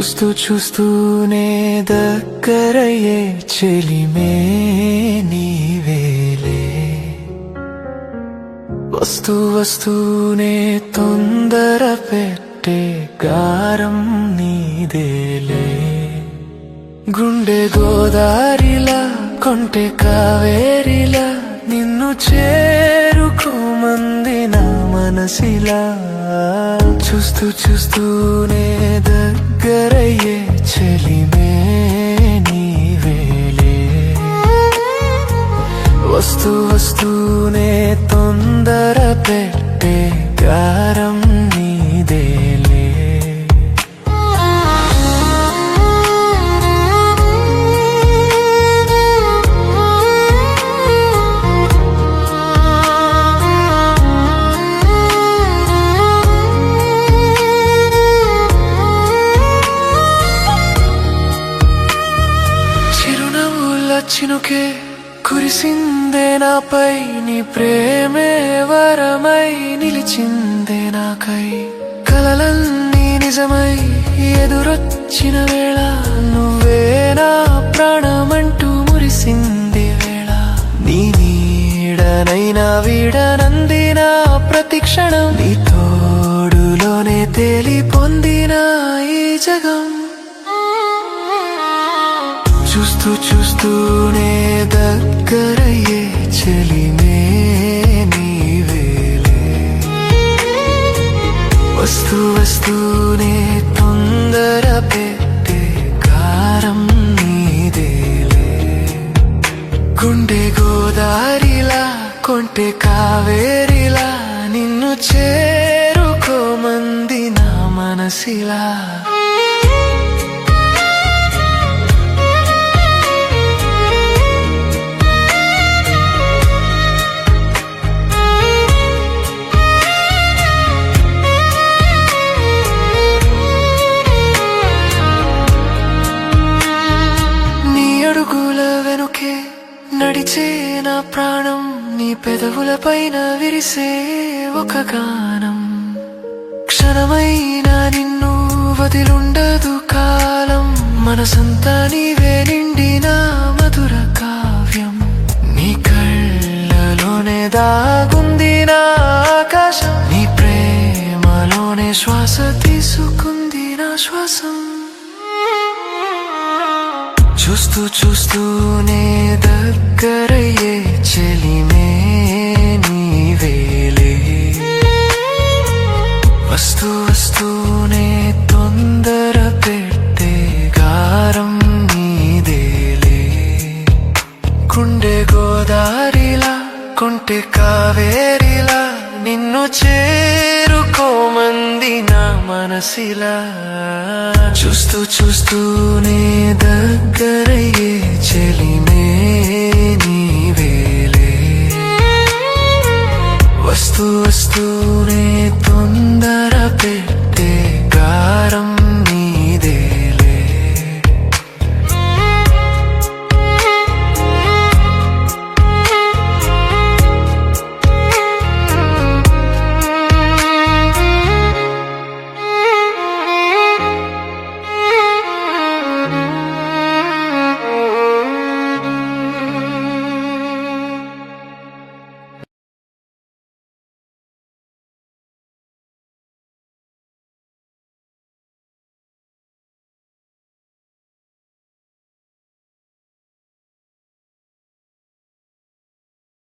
చూస్తూ చూస్తూనే దగ్గరయ్యే చెలిమే నీవేలే, వస్తూ వస్తూనే తొందర పెట్టే గారం నీదేలే. గుండె గోదారిలా కొంటె కావేరిలా నిన్ను చేరుకోమంది నా మనసిలా. చూస్తూ చూస్తూనే దగ్గరయ్యే చెలిమే నీవేలే, వస్తూ వస్తూనే తొందర పెట్టే గారం నీదేలే. చినుకే కురిసిందే నాపై, నీ ప్రేమే వరమై నిలిచిందే నాకై. కలలన్నీ నిజమై ఎదురొచ్చిన వేళ నువ్వే నా ప్రాణమంటూ మురిసింది వేళ. నీ నీడనైనా వీడనందిన ప్రతి క్షణం నీ తోడులోనే తేలి పొందిన ఈ జగం. చూస్తూ చూస్తూనే దగ్గరయ్యే చెలిమే నీవేలే, వస్తూ వస్తూనే తొందర పెట్టే గారం నీదేలే. గుండె గోదారిలా కొంటె కావేరిలా నిన్ను చేరుకోమంది నా మనసిలా. వెనుకే నడిచే నా ప్రాణం, నీ పెదవుల పైన విరిసే ఒక గానం. క్షణమైనా నిన్ను వదిలుండదు కాలం, మనసంతా నీవే నిండిన మధుర కావ్యం. నీ కళ్ళలోనే దాగుంది నా ఆకాశం, నీ ప్రేమలోనే శ్వాస తీసుకుంది నా శ్వాసం. చూస్తూ చూస్తూనే దగ్గరయ్యే చెలిమే నీవేలే, వస్తూ వస్తూనే తొందర పెట్టే గారం నీదేలే. గుండె గోదారిలా కొంటె కావేరిలా నిన్ను చేరుకోమంది నా మనసిలా. చూస్తూ చూస్తూనే దగ్గరయ్యే చెలిమే నీవేలే, వస్తూ వస్తూనే